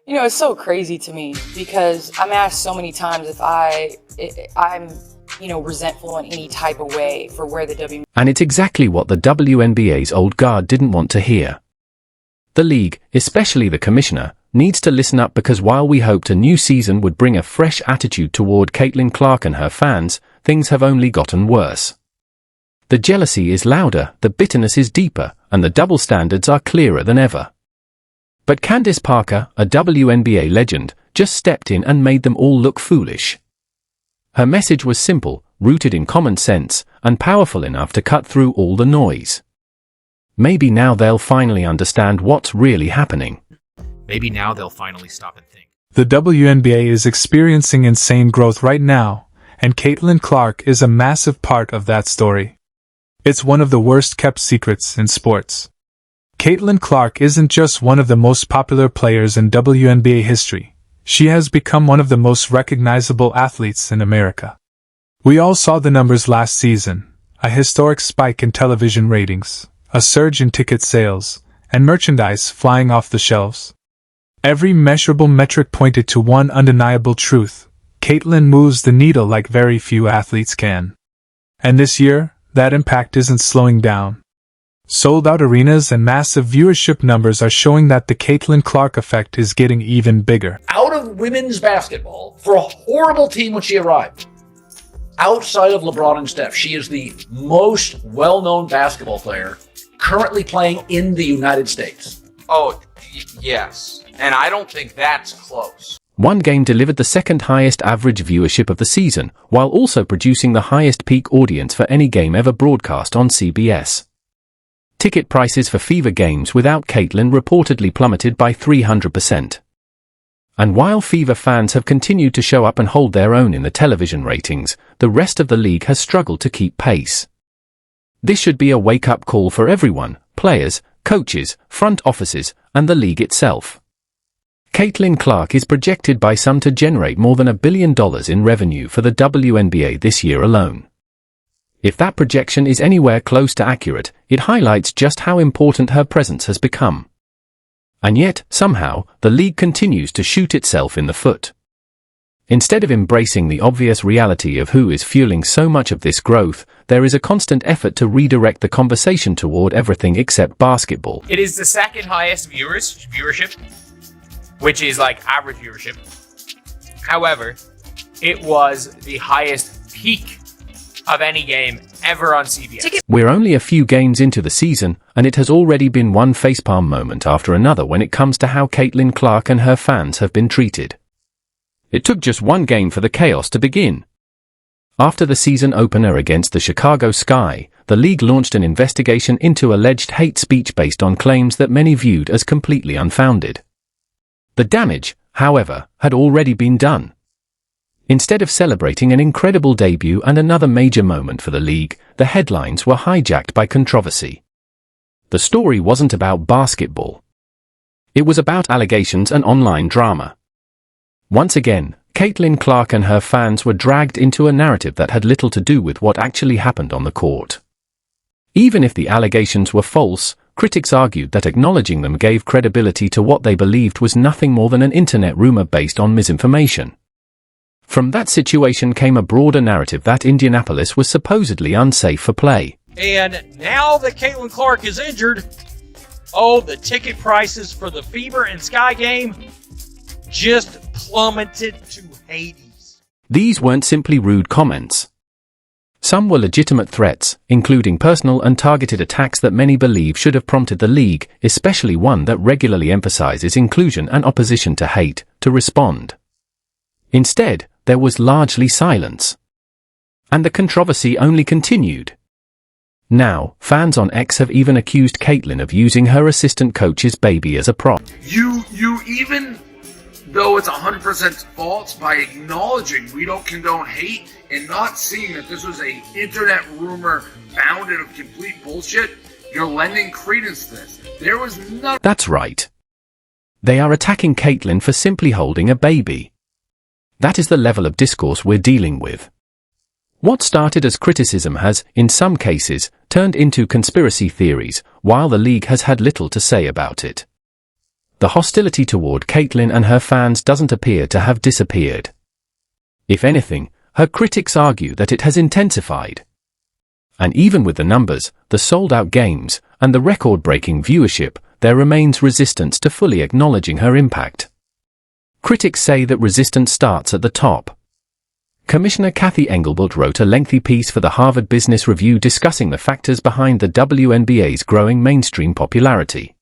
It's so crazy to me because I'm asked so many times if I'm resentful in any type of way for where the WNBA. And it's exactly what the WNBA's old guard didn't want to hear. The league, especially the commissioner, needs to listen up because while we hoped a new season would bring a fresh attitude toward Caitlin Clark and her fans, things have only gotten worse. The jealousy is louder, the bitterness is deeper, and the double standards are clearer than ever. But Candace Parker, a WNBA legend, just stepped in and made them all look foolish. Her message was simple, rooted in common sense, and powerful enough to cut through all the noise. Maybe now they'll finally understand what's really happening. Maybe now they'll finally stop and think. The WNBA is experiencing insane growth right now, and Caitlin Clark is a massive part of that story. It's one of the worst-kept secrets in sports. Caitlin Clark isn't just one of the most popular players in WNBA history. She has become one of the most recognizable athletes in America. We all saw the numbers last season, a historic spike in television ratings, a surge in ticket sales, and merchandise flying off the shelves. Every measurable metric pointed to one undeniable truth: Caitlin moves the needle like very few athletes can. And this year, that impact isn't slowing down. Sold-out arenas and massive viewership numbers are showing that the Caitlin Clark effect is getting even bigger. Out of women's basketball, for a horrible team when she arrived, outside of LeBron and Steph, she is the most well-known basketball player currently playing in the United States. Oh, yes. And I don't think that's close. One game delivered the second highest average viewership of the season, while also producing the highest peak audience for any game ever broadcast on CBS. Ticket prices for Fever games without Caitlin reportedly plummeted by 300%. And while Fever fans have continued to show up and hold their own in the television ratings, the rest of the league has struggled to keep pace. This should be a wake-up call for everyone: players, coaches, front offices, and the league itself. Caitlin Clark is projected by some to generate more than $1 billion in revenue for the WNBA this year alone. If that projection is anywhere close to accurate, it highlights just how important her presence has become. And yet, somehow, the league continues to shoot itself in the foot. Instead of embracing the obvious reality of who is fueling so much of this growth, there is a constant effort to redirect the conversation toward everything except basketball. It is the second highest viewership, which is like average viewership. However, it was the highest peak of any game ever on CBS. We're only a few games into the season, and it has already been one facepalm moment after another when it comes to how Caitlin Clark and her fans have been treated. It took just one game for the chaos to begin. After the season opener against the Chicago Sky, the league launched an investigation into alleged hate speech based on claims that many viewed as completely unfounded. The damage, however, had already been done. Instead of celebrating an incredible debut and another major moment for the league, the headlines were hijacked by controversy. The story wasn't about basketball. It was about allegations and online drama. Once again, Caitlin Clark and her fans were dragged into a narrative that had little to do with what actually happened on the court. Even if the allegations were false, critics argued that acknowledging them gave credibility to what they believed was nothing more than an internet rumor based on misinformation. From that situation came a broader narrative that Indianapolis was supposedly unsafe for play. And now that Caitlin Clark is injured, the ticket prices for the Fever and Sky game just plummeted to Hades. These weren't simply rude comments. Some were legitimate threats, including personal and targeted attacks that many believe should have prompted the league, especially one that regularly emphasizes inclusion and opposition to hate, to respond. Instead, there was largely silence. And the controversy only continued. Now, fans on X have even accused Caitlin of using her assistant coach's baby as a prop. You even though it's 100% false, by acknowledging we don't condone hate and not seeing that this was a internet rumor founded of complete bullshit, you're lending credence to this. There was nothing. That's right. They are attacking Caitlin for simply holding a baby. That is the level of discourse we're dealing with. What started as criticism has, in some cases, turned into conspiracy theories, while the league has had little to say about it. the hostility toward Caitlyn and her fans doesn't appear to have disappeared. If anything, her critics argue that it has intensified. And even with the numbers, the sold-out games, and the record-breaking viewership, there remains resistance to fully acknowledging her impact. Critics say that resistance starts at the top. Commissioner Kathy Engelbert wrote a lengthy piece for the Harvard Business Review discussing the factors behind the WNBA's growing mainstream popularity.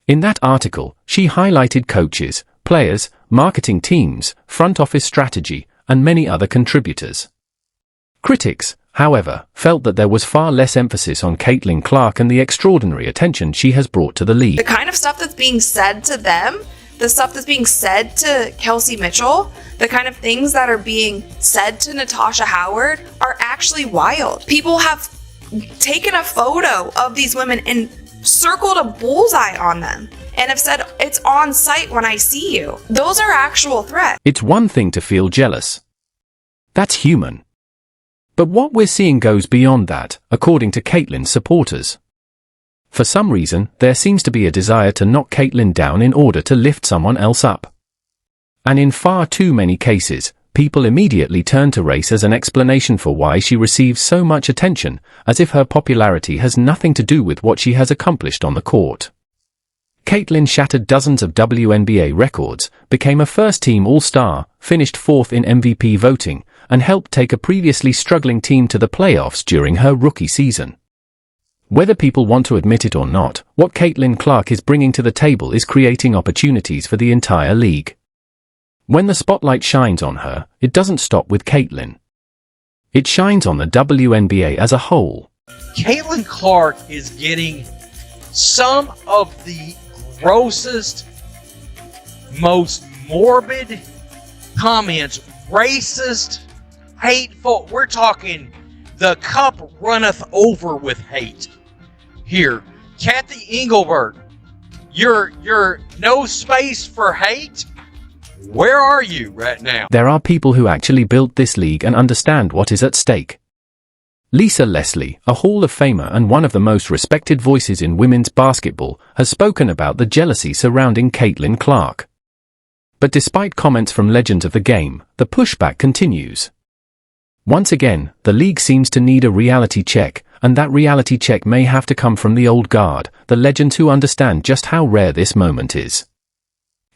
In that article, she highlighted coaches, players, marketing teams, front office strategy, and many other contributors. Critics, however, felt that there was far less emphasis on Caitlyn Clark and the extraordinary attention she has brought to the league. The kind of stuff that's being said to them, the stuff that's being said to Kelsey Mitchell, the kind of things that are being said to Natasha Howard are actually wild. People have taken a photo of these women and circled a bullseye on them and have said, "It's on site when I see you." Those are actual threats. It's one thing to feel jealous. That's human. But what we're seeing goes beyond that, according to Caitlyn's supporters. For some reason, there seems to be a desire to knock Caitlyn down in order to lift someone else up. And in far too many cases, people immediately turn to race as an explanation for why she receives so much attention, as if her popularity has nothing to do with what she has accomplished on the court. Caitlyn shattered dozens of WNBA records, became a first-team All-Star, finished fourth in MVP voting, and helped take a previously struggling team to the playoffs during her rookie season. Whether people want to admit it or not, what Caitlyn Clark is bringing to the table is creating opportunities for the entire league. When the spotlight shines on her, it doesn't stop with Caitlyn. It shines on the WNBA as a whole. Caitlyn Clark is getting some of the grossest, most morbid comments, racist, hateful. We're talking the cup runneth over with hate. Here, Kathy Engelbert, you're no space for hate. Where are you right now? There are people who actually built this league and understand what is at stake. Lisa Leslie, a Hall of Famer and one of the most respected voices in women's basketball, has spoken about the jealousy surrounding Caitlyn Clark. But despite comments from legends of the game, the pushback continues. Once again, the league seems to need a reality check, and that reality check may have to come from the old guard, the legends who understand just how rare this moment is.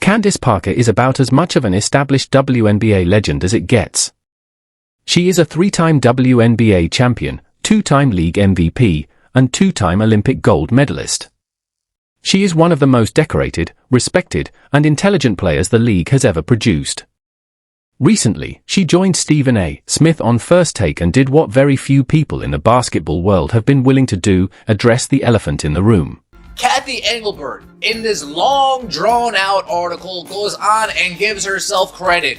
Candace Parker is about as much of an established WNBA legend as it gets. She is a 3-time WNBA champion, 2-time league MVP, and 2-time Olympic gold medalist. She is one of the most decorated, respected, and intelligent players the league has ever produced. Recently, she joined Stephen A. Smith on First Take and did what very few people in the basketball world have been willing to do: address the elephant in the room. Kathy Engelbert, in this long, drawn-out article, goes on and gives herself credit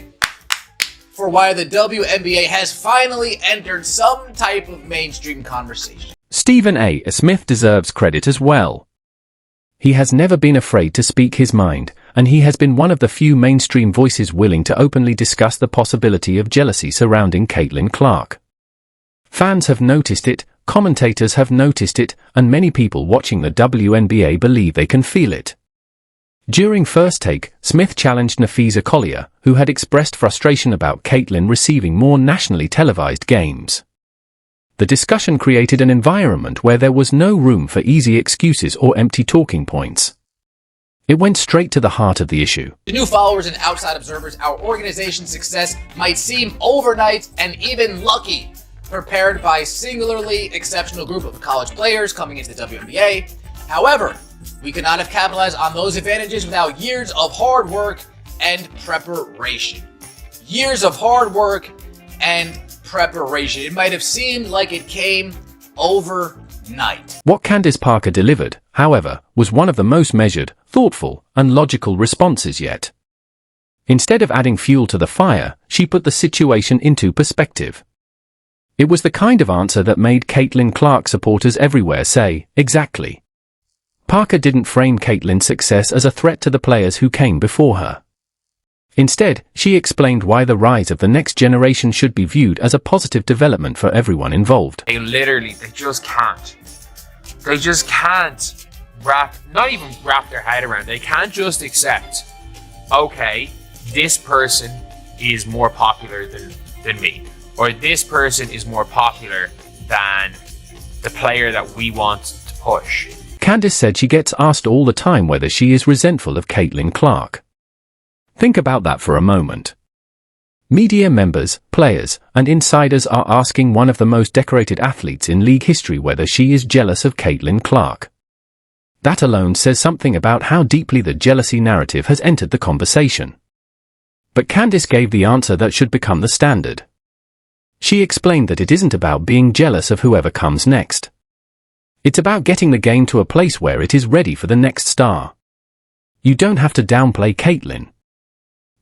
for why the WNBA has finally entered some type of mainstream conversation. Stephen A. Smith deserves credit as well. He has never been afraid to speak his mind, and he has been one of the few mainstream voices willing to openly discuss the possibility of jealousy surrounding Caitlyn Clark. Fans have noticed it, commentators have noticed it, and many people watching the WNBA believe they can feel it. During First Take, Smith challenged Nafisa Collier, who had expressed frustration about Caitlyn receiving more nationally televised games. The discussion created an environment where there was no room for easy excuses or empty talking points. It went straight to the heart of the issue. To new followers and outside observers, our organization's success might seem overnight and even lucky, prepared by a singularly exceptional group of college players coming into the WNBA. However, we could not have capitalized on those advantages without years of hard work and preparation. Years of hard work and preparation. It might have seemed like it came overnight. What Candace Parker delivered, however, was one of the most measured, thoughtful, and logical responses yet. Instead of adding fuel to the fire, she put the situation into perspective. It was the kind of answer that made Caitlyn Clark supporters everywhere say, exactly. Parker didn't frame Caitlyn's success as a threat to the players who came before her. Instead, she explained why the rise of the next generation should be viewed as a positive development for everyone involved. They just can't. They just can't not even wrap their head around. They can't just accept, okay, this person is more popular than me, or this person is more popular than the player that we want to push. Candace said she gets asked all the time whether she is resentful of Caitlin Clark. Think about that for a moment. Media members, players, and insiders are asking one of the most decorated athletes in league history whether she is jealous of Caitlin Clark. That alone says something about how deeply the jealousy narrative has entered the conversation. But Candace gave the answer that should become the standard. She explained that it isn't about being jealous of whoever comes next. It's about getting the game to a place where it is ready for the next star. You don't have to downplay Caitlin.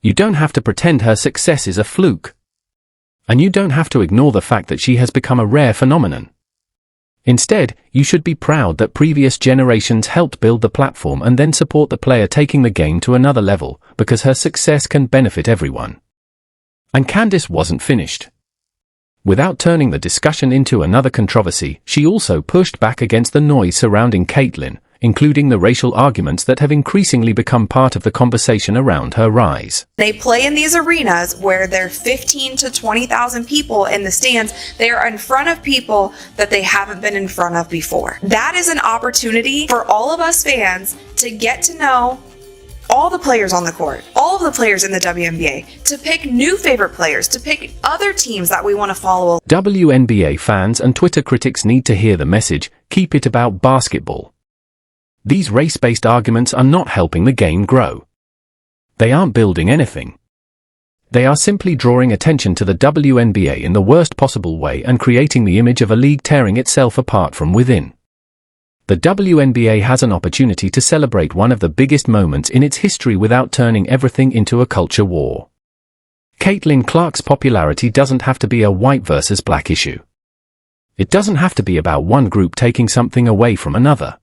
You don't have to pretend her success is a fluke. And you don't have to ignore the fact that she has become a rare phenomenon. Instead, you should be proud that previous generations helped build the platform and then support the player taking the game to another level, because her success can benefit everyone. And Candace wasn't finished. Without turning the discussion into another controversy, she also pushed back against the noise surrounding Caitlin, including the racial arguments that have increasingly become part of the conversation around her rise. They play in these arenas where there are 15 to 20,000 people in the stands. They are in front of people that they haven't been in front of before. That is an opportunity for all of us fans to get to know all the players on the court, all of the players in the WNBA, to pick new favorite players, to pick other teams that we want to follow. WNBA fans and Twitter critics need to hear the message, keep it about basketball. These race-based arguments are not helping the game grow. They aren't building anything. They are simply drawing attention to the WNBA in the worst possible way and creating the image of a league tearing itself apart from within. The WNBA has an opportunity to celebrate one of the biggest moments in its history without turning everything into a culture war. Caitlin Clark's popularity doesn't have to be a white versus black issue. It doesn't have to be about one group taking something away from another.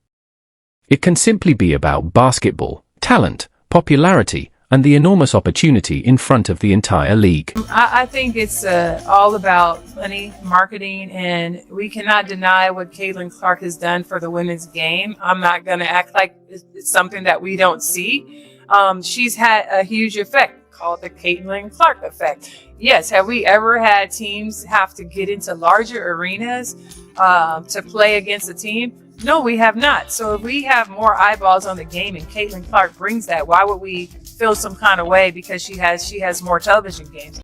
It can simply be about basketball, talent, popularity, and the enormous opportunity in front of the entire league. I think it's all about money, marketing, and we cannot deny what Caitlin Clark has done for the women's game. I'm not going to act like it's something that we don't see. She's had a huge effect called the Caitlin Clark effect. Yes, have we ever had teams have to get into larger arenas to play against a team? No, we have not. So if we have more eyeballs on the game and Caitlin Clark brings that, why would we feel some kind of way because she has more television games?